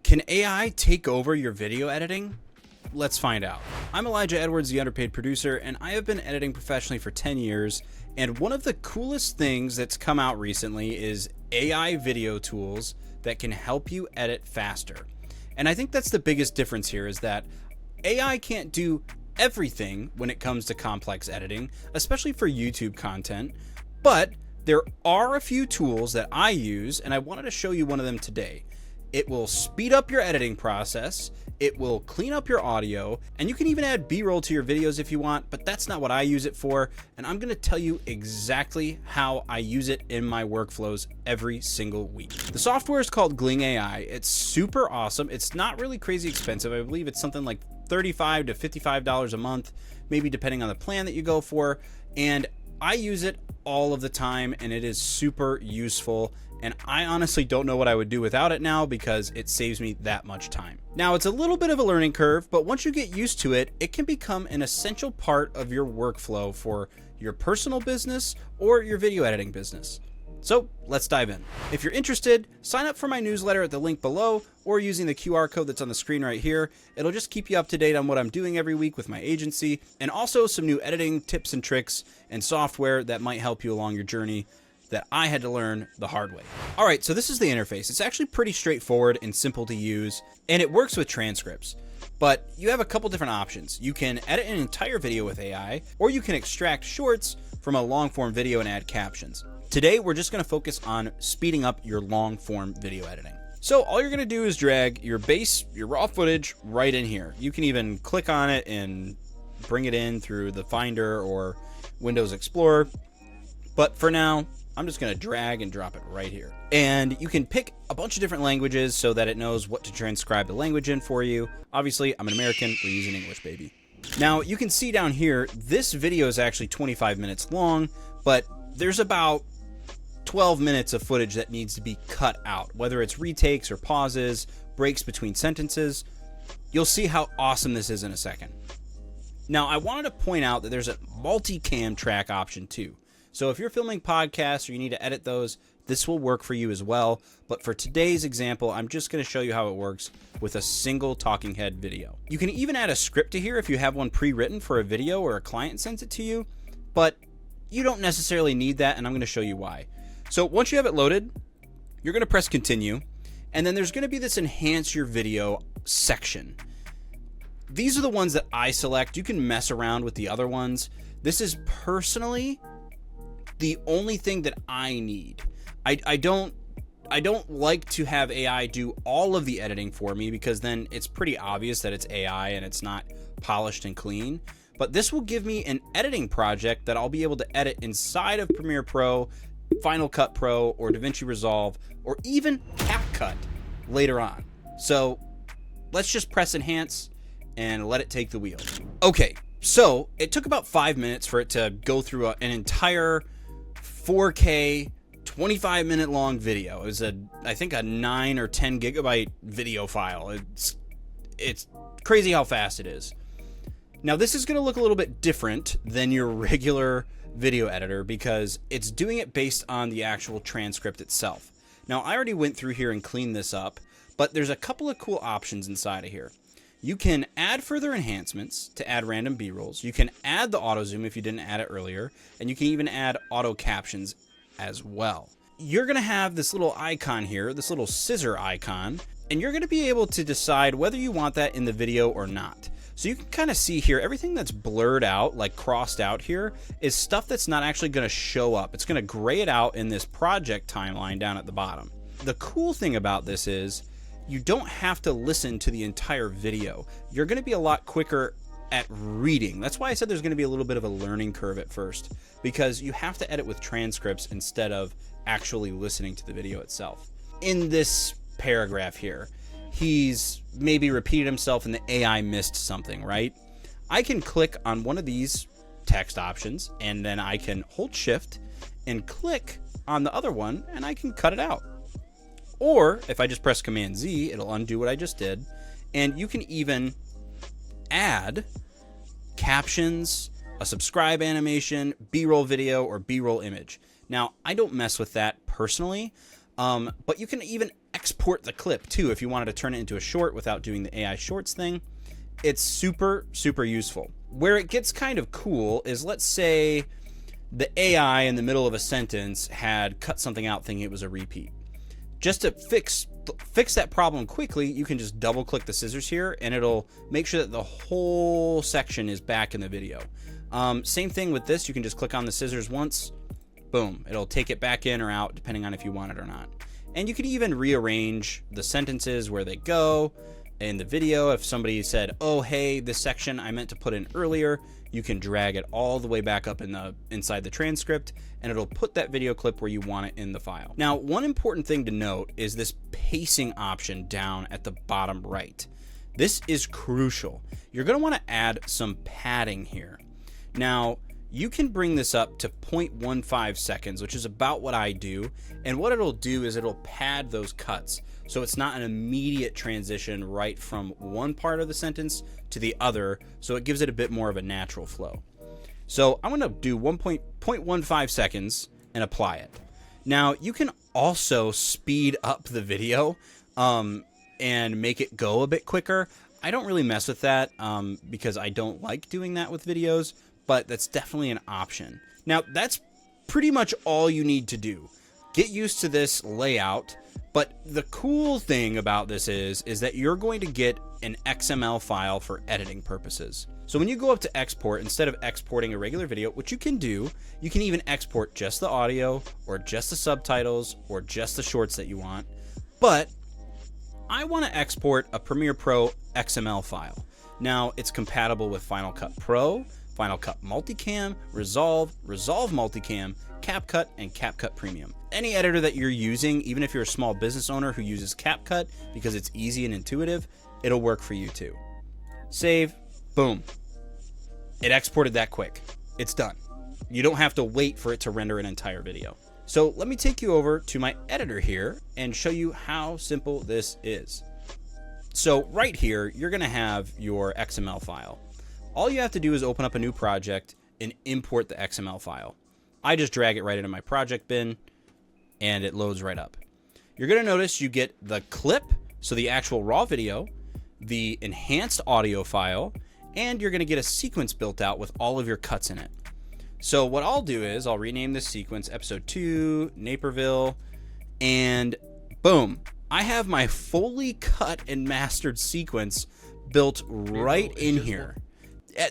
Can AI take over your video editing? Let's find out. I'm Elijah Edwards, the underpaid producer, and I have been editing professionally for 10 years. And one of the coolest things that's come out recently is AI video tools that can help you edit faster. And I think that's the biggest difference here, is that AI can't do everything when it comes to complex editing, especially for YouTube content, but there are a few tools that I use, and I wanted to show you one of them today. It will speed up your editing process, it will clean up your audio, and you can even add B-roll to your videos if you want, but that's not what I use it for, and I'm going to tell you exactly how I use it in my workflows every single week. The software is called GlingAI. It's super awesome. It's not really crazy expensive. I believe it's something like $35 to $55 a month, maybe depending on the plan that you go for, and I use it all of the time, and it is super useful. And I honestly don't know what I would do without it now, because it saves me that much time. Now, it's a little bit of a learning curve, but once you get used to it, it can become an essential part of your workflow for your personal business or your video editing business. So let's dive in. If you're interested, sign up for my newsletter at the link below or using the QR code that's on the screen right here. It'll just keep you up to date on what I'm doing every week with my agency, and also some new editing tips and tricks and software that might help you along your journey that I had to learn the hard way. All right, so this is the interface. It's actually pretty straightforward and simple to use, and it works with transcripts. But you have a couple different options. You can edit an entire video with AI, or you can extract shorts from a long-form video and add captions. Today, we're just gonna focus on speeding up your long-form video editing. So all you're gonna do is drag your base, your raw footage right in here. You can even click on it and bring it in through the Finder or Windows Explorer. But for now, I'm just going to drag and drop it right here. And you can pick a bunch of different languages so that it knows what to transcribe the language in for you. Obviously, I'm an American. We're using English, baby. Now, you can see down here, this video is actually 25 minutes long, but there's about 12 minutes of footage that needs to be cut out, whether it's retakes or pauses, breaks between sentences. You'll see how awesome this is in a second. Now, I wanted to point out that there's a multicam track option too. So if you're filming podcasts or you need to edit those, this will work for you as well. But for today's example, I'm just going to show you how it works with a single talking head video. You can even add a script to here if you have one pre-written for a video or a client sends it to you, but you don't necessarily need that, and I'm going to show you why. So once you have it loaded, you're going to press continue, and then there's going to be this enhance your video section. These are the ones that I select. You can mess around with the other ones. This is personally the only thing that I need. I don't like to have AI do all of the editing for me, because then it's pretty obvious that it's AI and it's not polished and clean. But this will give me an editing project that I'll be able to edit inside of Premiere Pro, Final Cut Pro, or DaVinci Resolve, or even CapCut later on. So let's just press enhance and let it take the wheel. Okay, so it took about 5 minutes for it to go through an entire 4K 25-minute long video. It was I think a 9 or 10 gigabyte video file. It's crazy how fast it is. Now this is going to look a little bit different than your regular video editor, because it's doing it based on the actual transcript itself. Now I already went through here and cleaned this up, but there's a couple of cool options inside of here. You can add further enhancements to add random B-rolls. You can add the auto zoom if you didn't add it earlier, and you can even add auto captions as well. You're going to have this little icon here, this little scissor icon, and you're going to be able to decide whether you want that in the video or not. So you can kind of see here, everything that's blurred out, like crossed out here, is stuff that's not actually going to show up. It's going to gray it out in this project timeline down at the bottom. The cool thing about this is you don't have to listen to the entire video. You're going to be a lot quicker at reading. That's why I said there's going to be a little bit of a learning curve at first, because you have to edit with transcripts instead of actually listening to the video itself. In this paragraph here, he's maybe repeated himself and the AI missed something, right? I can click on one of these text options, and then I can hold shift and click on the other one, and I can cut it out. Or if I just press Command Z, it'll undo what I just did. And you can even add captions, a subscribe animation, B-roll video, or B-roll image. Now, I don't mess with that personally, but you can even export the clip too if you wanted to turn it into a short without doing the AI shorts thing. It's super, super useful. Where it gets kind of cool is, let's say the AI in the middle of a sentence had cut something out thinking it was a repeat. Just to fix that problem quickly, you can just double click the scissors here and it'll make sure that the whole section is back in the video. Same thing with this. You can just click on the scissors once, boom, it'll take it back in or out depending on if you want it or not. And you can even rearrange the sentences where they go in the video. If somebody said, oh hey, this section I meant to put in earlier, you can drag it all the way back up inside the transcript and it'll put that video clip where you want it in the file. Now, one important thing to note is this pacing option down at the bottom right. This is crucial. You're going to want to add some padding here. Now, you can bring this up to 0.15 seconds, which is about what I do. And what it'll do is it'll pad those cuts, so it's not an immediate transition right from one part of the sentence to the other, so it gives it a bit more of a natural flow. So I'm going to do 1.15 seconds and apply it. Now, you can also speed up the video and make it go a bit quicker. I don't really mess with that because I don't like doing that with videos, but that's definitely an option. Now, that's pretty much all you need to do. Get used to this layout, but the cool thing about this is that you're going to get an XML file for editing purposes. So when you go up to export, instead of exporting a regular video, which you can do, you can even export just the audio or just the subtitles or just the shorts that you want. But I want to export a Premiere Pro XML file. Now, it's compatible with Final Cut Pro, Final Cut Multicam, Resolve Multicam, CapCut, and CapCut Premium. Any editor that you're using, even if you're a small business owner who uses CapCut because it's easy and intuitive, it'll work for you too. Save, boom. It exported that quick. It's done. You don't have to wait for it to render an entire video. So let me take you over to my editor here and show you how simple this is. So right here, you're going to have your XML file. All you have to do is open up a new project and import the XML file. I just drag it right into my project bin and it loads right up. You're going to notice you get the clip, so the actual raw video, the enhanced audio file, and you're going to get a sequence built out with all of your cuts in it. So what I'll do is I'll rename this sequence episode 2, Naperville, and boom, I have my fully cut and mastered sequence built right in here.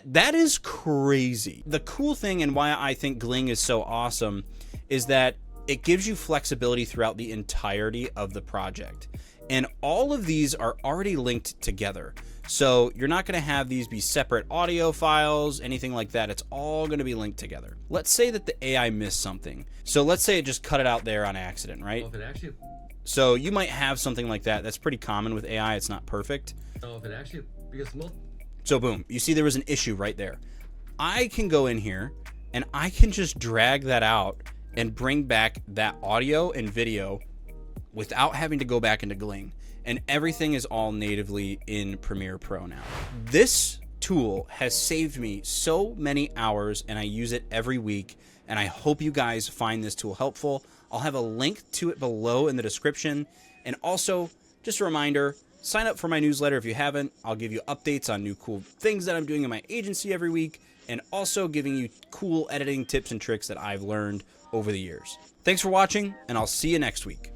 That is crazy. The cool thing and why I think Gling is so awesome is that it gives you flexibility throughout the entirety of the project. And all of these are already linked together. So you're not going to have these be separate audio files, anything like that. It's all going to be linked together. Let's say that the AI missed something. So let's say it just cut it out there on accident, right? Well, if it actually... So you might have something like that. That's pretty common with AI. It's not perfect. No, if it actually... Because most... So boom, you see there was an issue right there. I can go in here and I can just drag that out and bring back that audio and video without having to go back into Gling. And everything is all natively in Premiere Pro now. This tool has saved me so many hours and I use it every week. And I hope you guys find this tool helpful. I'll have a link to it below in the description. And also, just a reminder, sign up for my newsletter if you haven't. I'll give you updates on new cool things that I'm doing in my agency every week, and also giving you cool editing tips and tricks that I've learned over the years. Thanks for watching, and I'll see you next week.